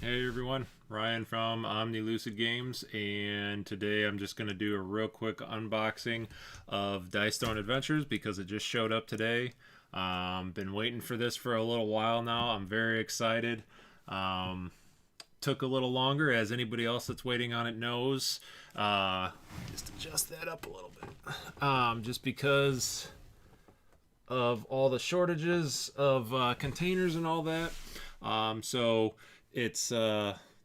Hey everyone, Ryan from Omni Lucid Games, and today I'm just going to do a real quick unboxing of Dice Throne Adventures because it just showed up today. Been waiting for this for a little while now. I'm very excited. Um, Took a little longer, as anybody else that's waiting on it knows. Just adjust that up a little bit. Just because of all the shortages of containers and all that. So it's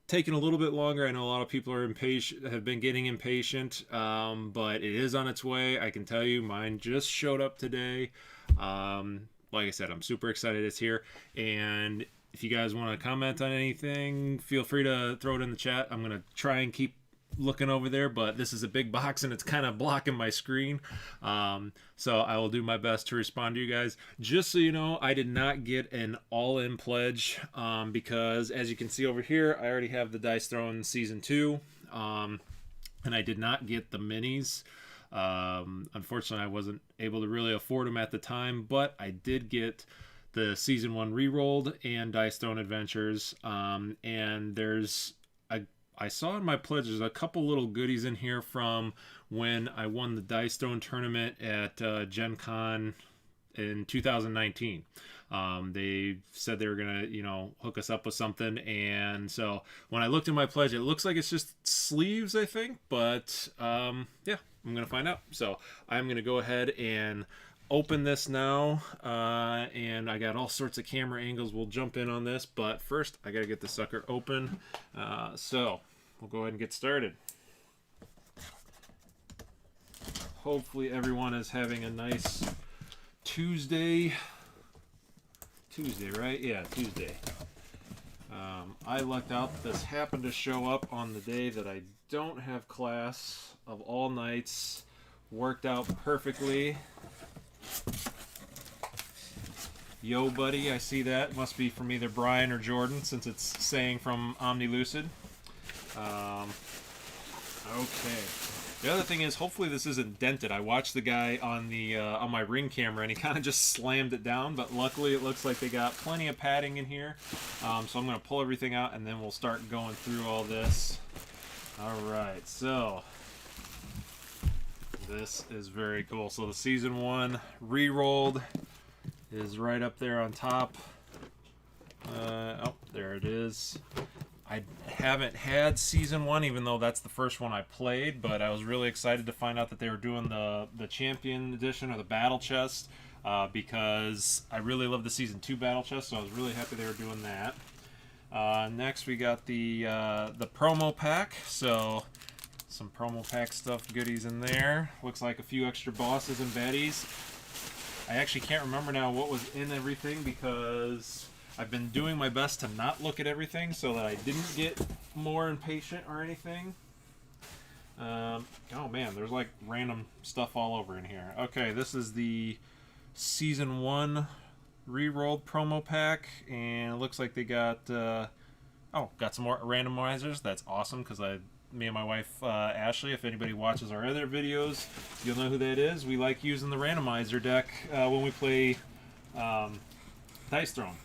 taking a little bit longer. I know a lot of people are impatient, have been getting impatient, but it is on its way. I can tell you, mine just showed up today. Like I said, I'm super excited it's here. And if you guys want to comment on anything, feel free to throw it in the chat. I'm going to try and keep looking over there, but this is a big box and it's kind of blocking my screen. So I will do my best to respond to you guys. Just so you know, I did not get an all-in pledge because, as you can see over here, I already have the Dice Throne Season 2, and I did not get the minis. Unfortunately, I wasn't able to really afford them at the time, but I did get the Season 1 re-rolled and Dice Throne Adventures, and I saw in my pledge there's a couple little goodies in here from when I won the Dice Throne tournament at Gen Con in 2019. They said they were gonna, hook us up with something, and so when I looked in my pledge, it looks like it's just sleeves, I think, but yeah, I'm gonna find out. So I'm gonna go ahead and open this now, and I got all sorts of camera angles. We'll jump in on this, but first I gotta get the sucker open. So we'll go ahead and get started. Hopefully everyone is having a nice Tuesday, right? Yeah, Tuesday. I lucked out. This happened to show up on the day that I don't have class of all nights. Worked out perfectly. Yo, buddy, I see that. Must be from either Brian or Jordan, since it's saying from Omni Lucid. Okay. The other thing is, hopefully this isn't dented. I watched the guy on the on my Ring camera, and he kind of just slammed it down. But luckily, it looks like they got plenty of padding in here. So I'm going to pull everything out, and then we'll start going through all this. All right. So this is very cool. So the Season 1 re-rolled is right up there on top. Oh, there it is. I haven't had Season 1, even though that's the first one I played, but I was really excited to find out that they were doing the Champion Edition, or the Battle Chest, because I really love the Season 2 Battle Chest, so I was really happy they were doing that. Next, we got the promo pack, so some promo pack stuff, goodies in there. Looks like a few extra bosses and baddies. I actually can't remember now what was in everything, because I've been doing my best to not look at everything so that I didn't get more impatient or anything. Oh man, there's like random stuff all over in here. Okay, this is the Season 1 re-rolled promo pack, and it looks like they got got some more randomizers. That's awesome, because me and my wife Ashley, if anybody watches our other videos, you'll know who that is. We like using the randomizer deck when we play Dice Throne.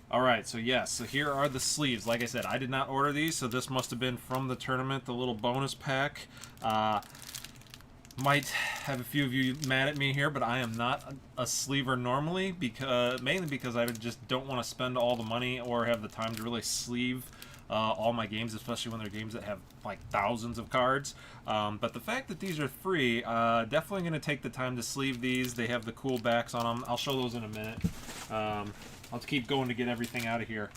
Alright, so yes, so here are the sleeves. Like I said, I did not order these, so this must have been from the tournament, the little bonus pack. Might have a few of you mad at me here, but I am not a sleever normally, mainly because I just don't want to spend all the money or have the time to really sleeve all my games, especially when they're games that have like thousands of cards. But the fact that these are free, definitely going to take the time to sleeve these. They have the cool backs on them. I'll show those in a minute. I'll keep going to get everything out of here.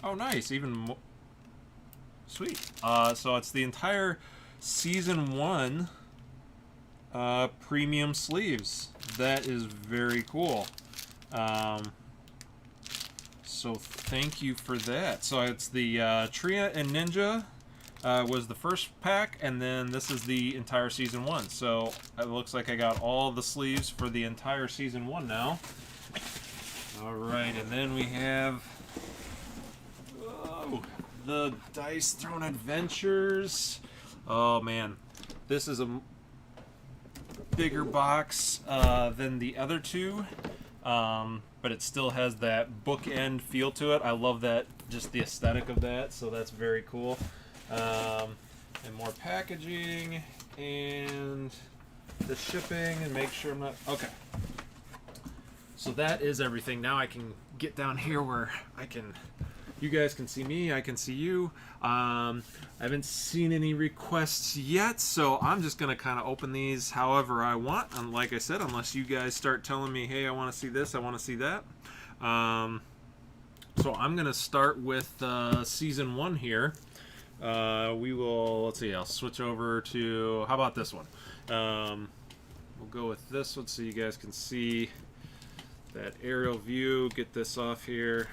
Oh, nice. Even more. Sweet. So it's the entire Season 1 premium sleeves. That is very cool. So thank you for that. So it's the Tria and Ninja was the first pack, and then this is the entire Season 1. So it looks like I got all the sleeves for the entire Season 1 now. Alright, and then we have the Dice Throne Adventures. Oh man, this is a bigger box than the other two, but it still has that bookend feel to it. I love that just the aesthetic of that, so that's very cool. And more packaging and the shipping, and make sure I'm not... Okay. So that is everything. Now I can get down here where you guys can see me, I can see you. I haven't seen any requests yet, so I'm just going to kind of open these however I want. And like I said, unless you guys start telling me, hey, I want to see this, I want to see that. So I'm going to start with Season 1 here. Let's see, I'll switch over to, how about this one? We'll go with this one so you guys can see that aerial view. Get this off here.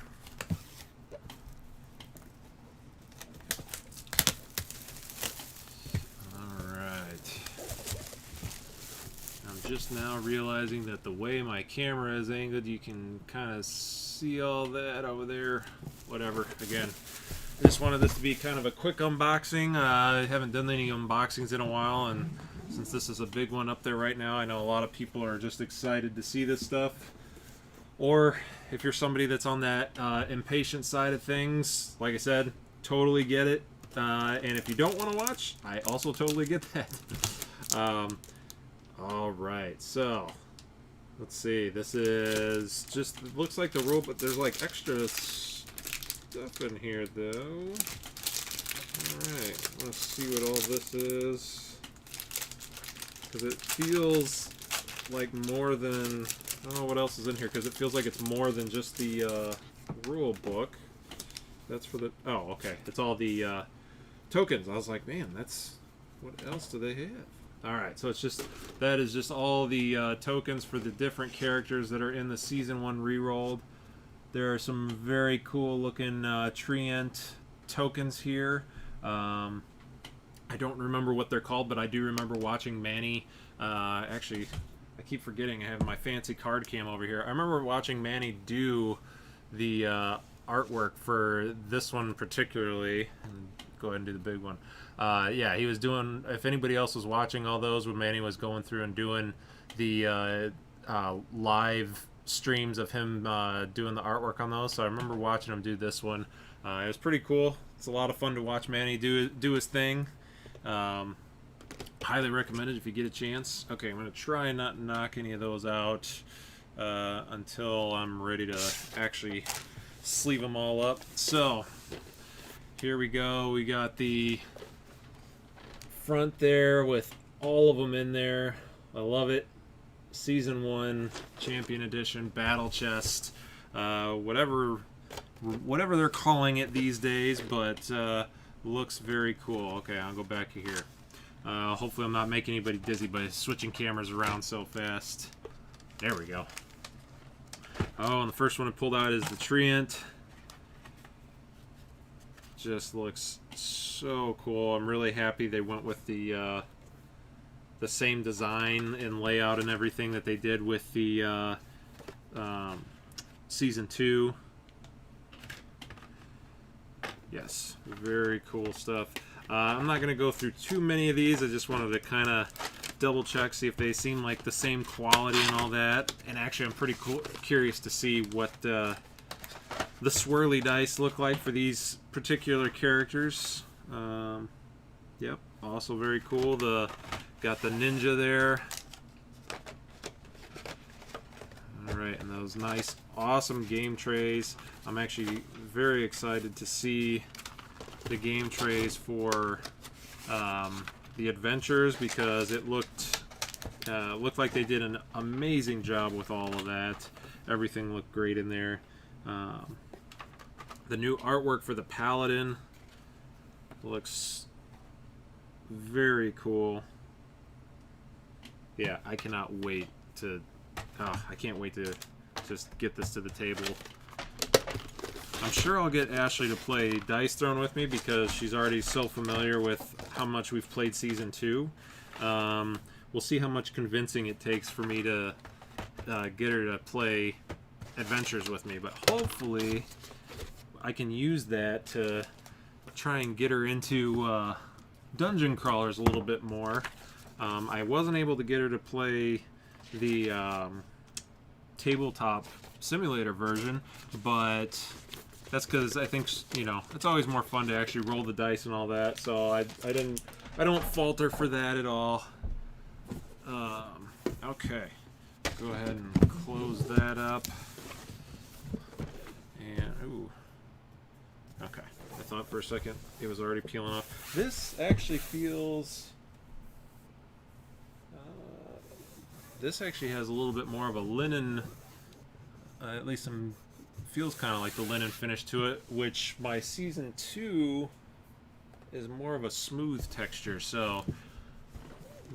Alright. I'm just now realizing that the way my camera is angled, you can kind of see all that over there. Whatever. Again, I just wanted this to be kind of a quick unboxing. I haven't done any unboxings in a while, and since this is a big one up there right now, I know a lot of people are just excited to see this stuff. Or if you're somebody that's on that impatient side of things, like I said, totally get it. And if you don't want to watch, I also totally get that. All right, so let's see. This is just, it looks like the rule, but there's like extra stuff in here though. All right, let's see what all this is, because it feels like more than, I don't know what else is in here, because it feels like it's more than just the rule book. That's for the, oh, okay. It's all the tokens. I was like, man, that's, what else do they have? Alright, so it's just, that is just all the tokens for the different characters that are in the Season 1 rerolled. There are some very cool looking Treant tokens here. I don't remember what they're called, but I do remember watching Manny, actually, I keep forgetting I have my fancy card cam over here. I remember watching Manny do the artwork for this one particularly. And go ahead and do the big one. Yeah, he was doing, if anybody else was watching all those, when Manny was going through and doing the live streams of him doing the artwork on those. So I remember watching him do this one. It was pretty cool. It's a lot of fun to watch Manny do his thing. Highly recommended if you get a chance. Okay, I'm going to try and not knock any of those out until I'm ready to actually sleeve them all up. So, here we go. We got the front there with all of them in there. I love it. Season 1 Champion Edition Battle Chest. Whatever they're calling it these days, but looks very cool. Okay, I'll go back to here. Hopefully I'm not making anybody dizzy by switching cameras around so fast. There we go. Oh, and the first one I pulled out is the Treant. Just looks so cool. I'm really happy they went with the same design and layout and everything that they did with the Season 2. Yes, very cool stuff. I'm not going to go through too many of these. I just wanted to kind of double check, see if they seem like the same quality and all that. And actually, I'm pretty curious to see what the swirly dice look like for these particular characters. Yep, also very cool. Got the ninja there. Alright, and those nice, awesome game trays. I'm actually very excited to see the game trays for the adventures, because it looked like they did an amazing job with all of that. Everything looked great in there. The new artwork for the Paladin looks very cool. Yeah, I cannot wait to... I can't wait to just get this to the table. I'm sure I'll get Ashley to play Dice Throne with me, because she's already so familiar with how much we've played Season 2. We'll see how much convincing it takes for me to get her to play Adventures with me, but hopefully I can use that to try and get her into Dungeon Crawlers a little bit more. I wasn't able to get her to play the tabletop simulator version, but That's because I think, you know, it's always more fun to actually roll the dice and all that. So I don't falter for that at all. Okay, go ahead and close that up. And ooh, okay. I thought for a second it was already peeling off. This actually feels. This actually has a little bit more of a linen. At least some feels kind of like the linen finish to it, which my season 2 is more of a smooth texture, so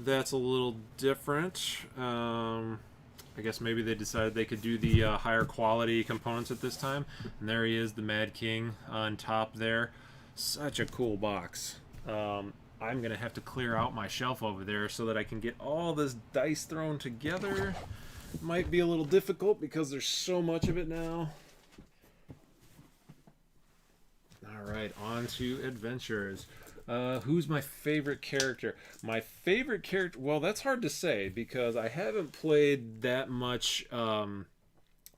that's a little different. I guess maybe they decided they could do the higher quality components at this time. And there he is, the Mad King on top there. Such a cool box. I'm gonna have to clear out my shelf over there so that I can get all this dice thrown together. Might be a little difficult because there's so much of it now. Alright, on to adventures. Who's my favorite character? My favorite character, well, that's hard to say because I haven't played that much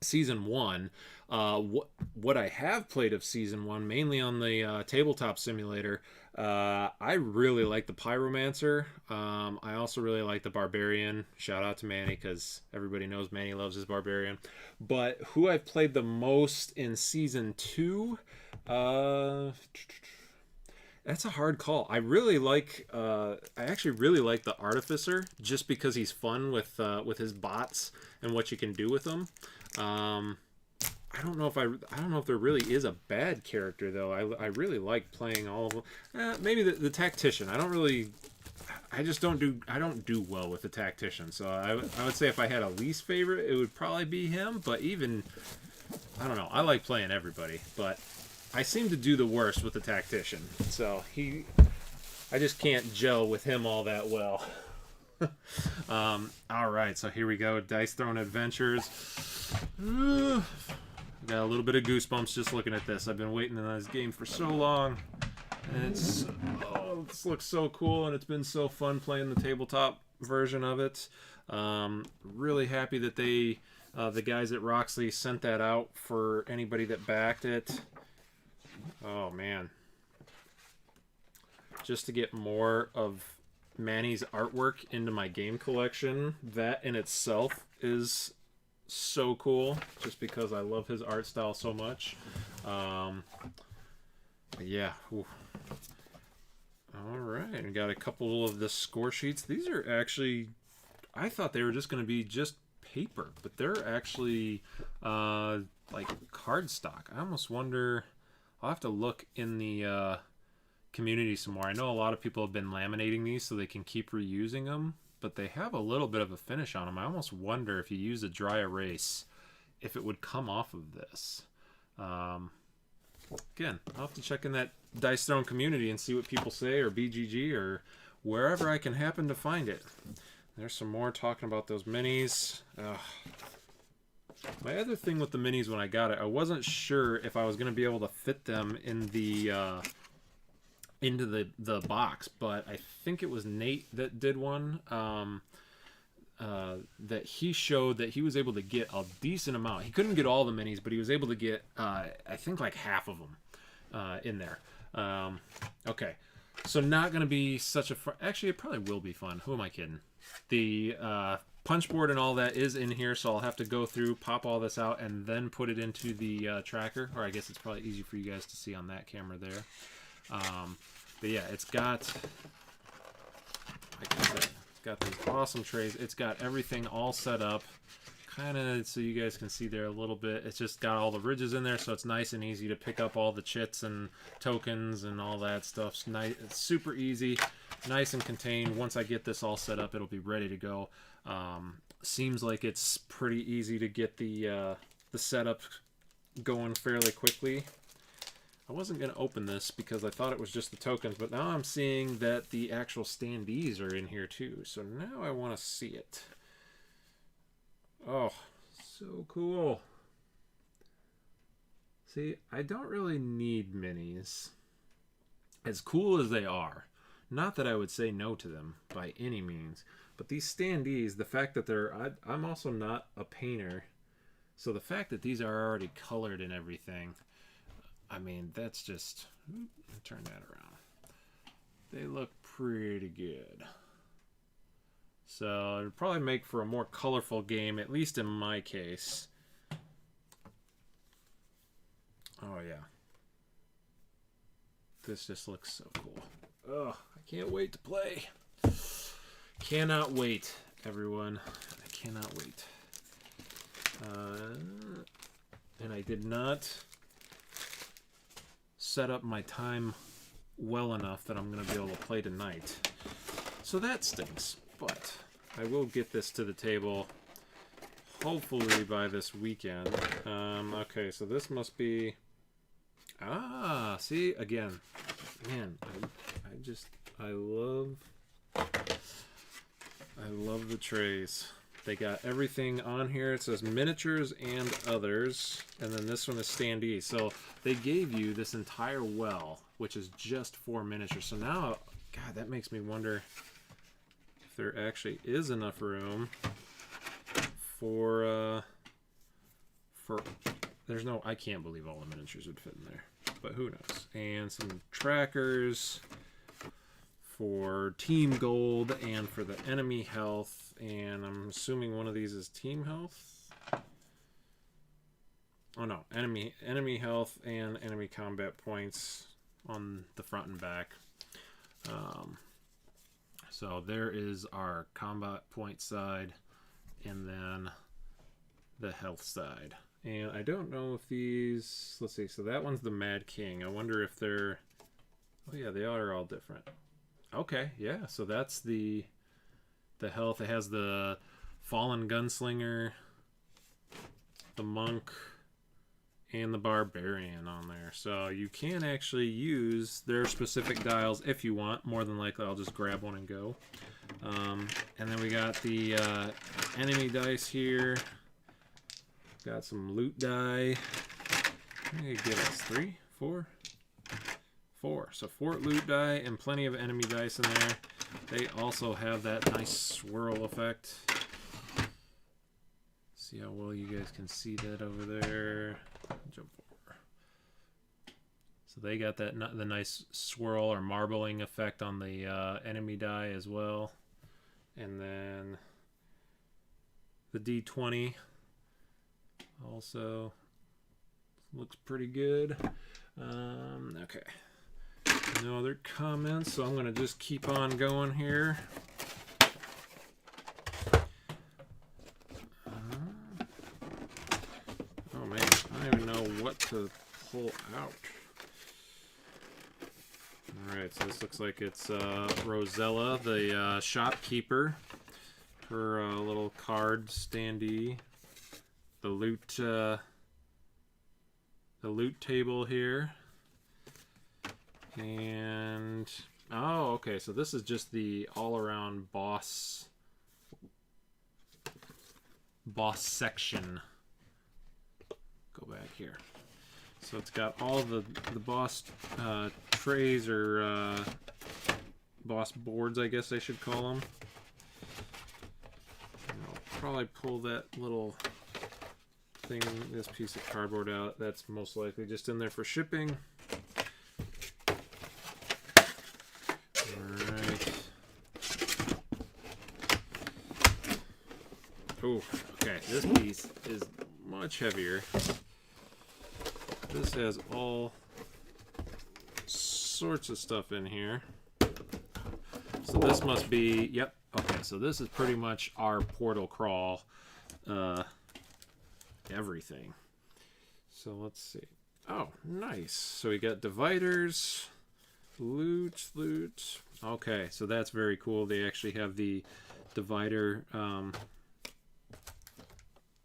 Season 1. What I have played of Season 1, mainly on the Tabletop Simulator, I really like the Pyromancer. I also really like the Barbarian. Shout out to Manny because everybody knows Manny loves his Barbarian. But who I've played the most in Season 2, that's a hard call. I really like. I actually really like the Artificer just because he's fun with his bots and what you can do with them. I don't know if there really is a bad character though. I really like playing all of them. Maybe the Tactician. I don't do well with the Tactician. So I would say if I had a least favorite, it would probably be him. But even I don't know. I like playing everybody, but I seem to do the worst with the Tactician. So I just can't gel with him all that well. All right, so here we go. Dice Throne Adventures. Got a little bit of goosebumps just looking at this. I've been waiting on this game for so long, and this looks so cool, and it's been so fun playing the tabletop version of it. Really happy that the guys at Roxley sent that out for anybody that backed it. Oh man, just to get more of Manny's artwork into my game collection, that in itself is so cool, just because I love his art style so much. Yeah. Ooh. All right, and got a couple of the score sheets. These are actually, I thought they were just going to be just paper, but they're actually like cardstock. I almost wonder. I'll have to look in the community some more. I know a lot of people have been laminating these so they can keep reusing them, but they have a little bit of a finish on them. I almost wonder if you use a dry erase, if it would come off of this. Again, I'll have to check in that Dice Throne community and see what people say, or BGG, or wherever I can happen to find it. There's some more talking about those minis. My other thing with the minis when I got it, I wasn't sure if I was going to be able to fit them in the into the box, but I think it was Nate that did one that he showed that he was able to get a decent amount. He couldn't get all the minis, but he was able to get I think like half of them in there. Okay, so not going to be such a fun. Actually, it probably will be fun. Who am I kidding? The punch board and all that is in here, so I'll have to go through, pop all this out, and then put it into the tracker. Or I guess it's probably easy for you guys to see on that camera there. But yeah, it's got, like I said, it's got these awesome trays. It's got everything all set up, kind of so you guys can see there a little bit. It's just got all the ridges in there, so it's nice and easy to pick up all the chits and tokens and all that stuff. It's nice, it's super easy, nice and contained. Once I get this all set up, it'll be ready to go. Seems like it's pretty easy to get the setup going fairly quickly. I wasn't going to open this because I thought it was just the tokens, but now I'm seeing that the actual standees are in here too. So now I want to see it. Oh, so cool. See, I don't really need minis. As cool as they are, not that I would say no to them by any means, but these standees, the fact that I'm also not a painter, so the fact that these are already colored and everything, I mean, that's just... Turn that around. They look pretty good. So it'd probably make for a more colorful game, at least in my case. Oh, yeah. This just looks so cool. Oh, I can't wait to play. Cannot wait, everyone. I cannot wait. And I did not set up my time well enough that I'm going to be able to play tonight. So that stinks. But I will get this to the table hopefully by this weekend. Okay, so this must be... Ah, see, again. Man, I love the trays. They got everything on here. It says miniatures and others. And then this one is standee. So they gave you this entire well, which is just for miniatures. So now, God, that makes me wonder if there actually is enough room for there's no, I can't believe all the miniatures would fit in there, but who knows. And some trackers for team gold and for the enemy health, and I'm assuming one of these is team health. Oh no, enemy health and enemy combat points on the front and back. So there is our combat point side, and then the health side. And I don't know if these, let's see, so that one's the Mad King. I wonder if they're, oh yeah, they are all different. Okay, yeah, so that's the health. It has the Fallen Gunslinger, the Monk, and the Barbarian on there. So you can actually use their specific dials if you want. More than likely, I'll just grab one and go. And then we got the enemy dice here. Got some loot die. What did it give us? 3? 4? 4. So 4 loot die and plenty of enemy dice in there. They also have that nice swirl effect. See how well you guys can see that over there. Jump over. So they got that the nice swirl or marbling effect on the enemy die as well. And then the D20 also looks pretty good. Okay. No other comments, so I'm going to just keep on going here. Oh man, I don't even know what to pull out. Alright, so this looks like it's Rosella, the shopkeeper. Her little card standee. The loot table here. And oh, okay, so this is just the all-around boss section. Go back here. So it's got all of the boss trays or boss boards, I guess I should call them. And I'll probably pull that little thing, this piece of cardboard out. That's most likely just in there for shipping. Oh, okay, this piece is much heavier. This has all sorts of stuff in here. So this must be, yep, okay, so this is pretty much our portal crawl, everything. So let's see. Oh, nice. So we got dividers, loot. Okay, so that's very cool. They actually have the divider,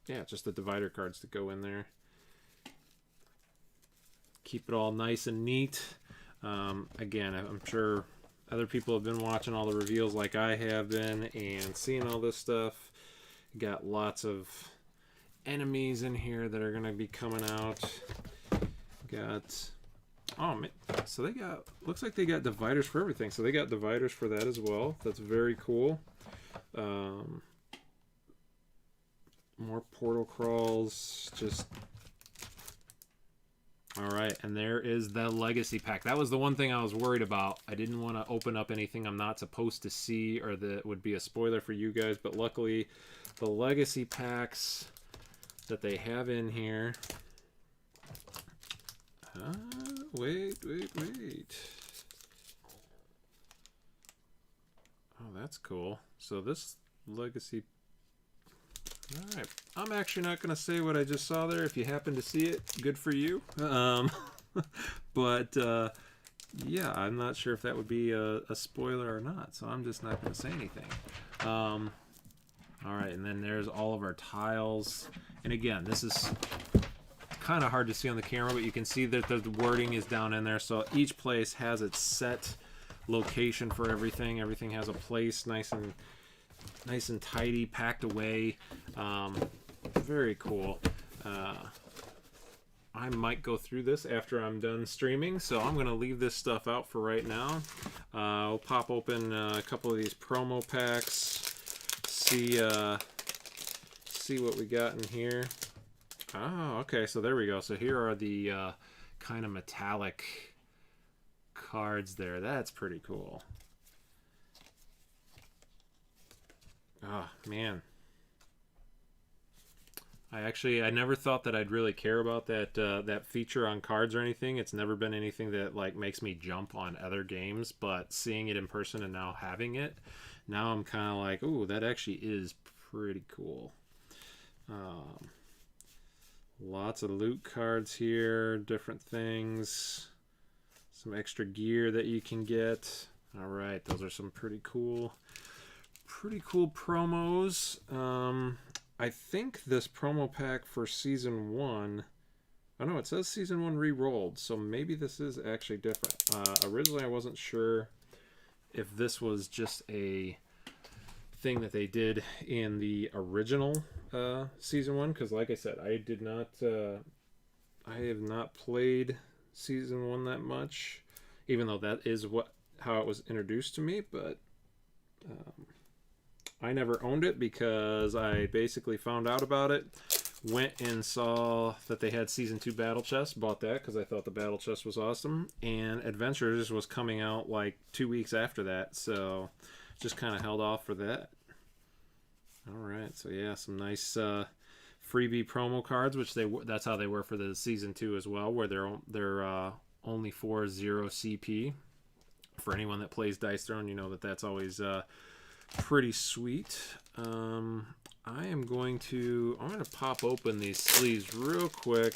yeah, just the divider cards that go in there. Keep it all nice and neat. Again, I'm sure other people have been watching all the reveals like I have been and seeing all this stuff. Got lots of enemies in here that are going to be coming out. Got, oh man, so they got, looks like they got dividers for everything. So they got dividers for that as well. That's very cool. More portal crawls, just, All right, and there is the Legacy Pack. That was the one thing I was worried about. I didn't want to open up anything I'm not supposed to see or that would be a spoiler for you guys, but luckily the Legacy Packs that they have in here... wait. Oh, that's cool. So this Legacy... Alright, I'm actually not going to say what I just saw there. If you happen to see it, good for you. But, yeah, I'm not sure if that would be a spoiler or not, so I'm just not going to say anything. Alright, and then there's all of our tiles. And again, this is kind of hard to see on the camera, but you can see that the wording is down in there. So each place has its set location for everything. Everything has a place, nice and tidy, packed away. Very cool. I might go through this after I'm done streaming, so I'm going to leave this stuff out for right now. I'll pop open a couple of these promo packs, see what we got in here. Oh, okay, so there we go. So here are the kind of metallic cards there. That's pretty cool. Oh, man. I never thought that I'd really care about that feature on cards or anything. It's never been anything that like makes me jump on other games, but seeing it in person and now having it, now I'm kind of like, ooh, that actually is pretty cool. Lots of loot cards here, different things, some extra gear that you can get. All right, those are some pretty cool promos. I think this promo pack for Season 1... Oh no, it says Season 1 re-rolled, so maybe this is actually different. Originally I wasn't sure if this was just a thing that they did in the original Season 1, because like I said, I have not played Season 1 that much, even though that is how it was introduced to me, but... I never owned it because I basically found out about it, went and saw that they had Season 2 Battle Chest, bought that because I thought the Battle Chest was awesome, and Adventures was coming out like 2 weeks after that, so just kind of held off for that. Alright, so yeah, some nice freebie promo cards, which that's how they were for the Season 2 as well, where they're only for 0 CP. For anyone that plays Dice Throne, you know that that's always... pretty sweet. I'm going to pop open these sleeves real quick.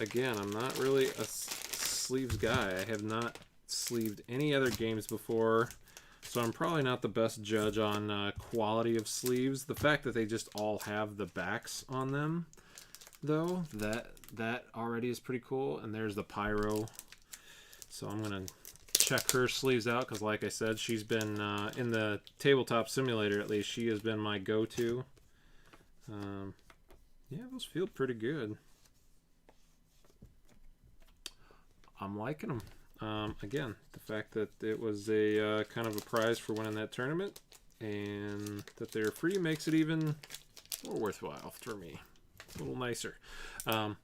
Again, I'm not really a sleeves guy. I have not sleeved any other games before, so I'm probably not the best judge on quality of sleeves. The fact that they just all have the backs on them, though, that already is pretty cool. And there's the Pyro. So I'm gonna check her sleeves out because, like I said, she's been in the Tabletop Simulator, at least she has been my go-to. Yeah, those feel pretty good. I'm liking them. Again, the fact that it was a kind of a prize for winning that tournament and that they're free makes it even more worthwhile for me. A little nicer. All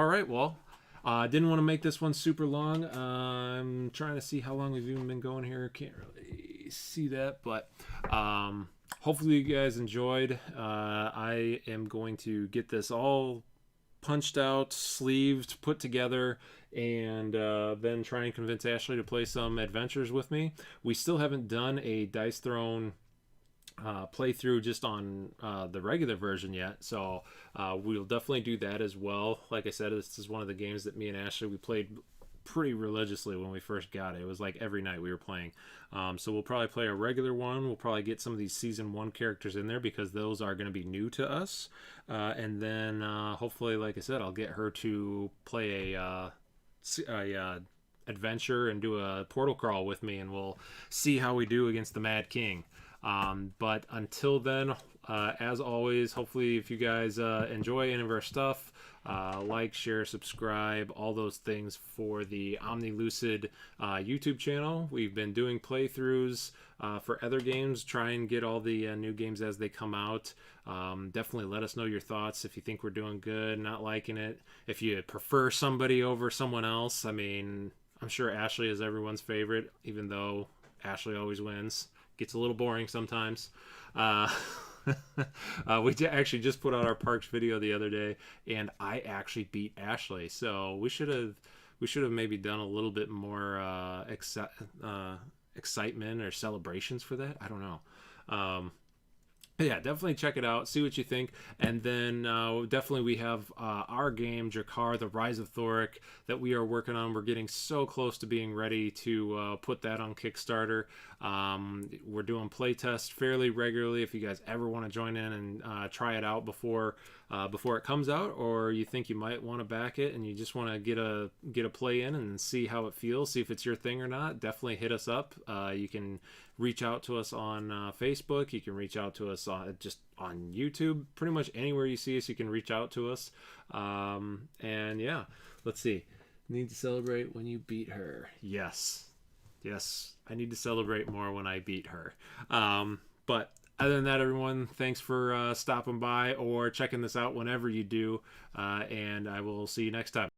right, well, I didn't want to make this one super long. I'm trying to see how long we've even been going here. Can't really see that, but hopefully you guys enjoyed. I am going to get this all punched out, sleeved, put together, and then try and convince Ashley to play some Adventures with me. We still haven't done a Dice Throne playthrough just on the regular version yet, so we'll definitely do that as well. Like I said, this is one of the games that me and Ashley, we played pretty religiously when we first got it. It was like every night we were playing. So we'll probably play a regular one. We'll probably get some of these Season 1 characters in there because those are going to be new to us. And then hopefully, like I said, I'll get her to play a adventure and do a portal crawl with me, and we'll see how we do against the Mad King. But until then, as always, hopefully if you guys enjoy any of our stuff, like, share, subscribe, all those things for the OmniLucid YouTube channel. We've been doing playthroughs for other games, try and get all the new games as they come out. Definitely let us know your thoughts if you think we're doing good, not liking it, if you prefer somebody over someone else. I mean, I'm sure Ashley is everyone's favorite, even though Ashley always wins. Gets a little boring sometimes. We actually just put out our Parks video the other day, and I actually beat Ashley. So we should have maybe done a little bit more excitement or celebrations for that. I don't know. Yeah, definitely check it out, see what you think. And then definitely we have our game, Drakkar, The Rise of Thoric, that we are working on. We're getting so close to being ready to put that on Kickstarter. We're doing playtests fairly regularly. If you guys ever want to join in and try it out before it comes out, or you think you might want to back it and you just want to get a play in and see how it feels, see if it's your thing or not, definitely hit us up. You can reach out to us on Facebook. You can reach out to us just on YouTube. Pretty much anywhere you see us, you can reach out to us. And yeah, let's see. Need to celebrate when you beat her. Yes, I need to celebrate more when I beat her. But other than that, everyone, thanks for stopping by or checking this out whenever you do. And I will see you next time.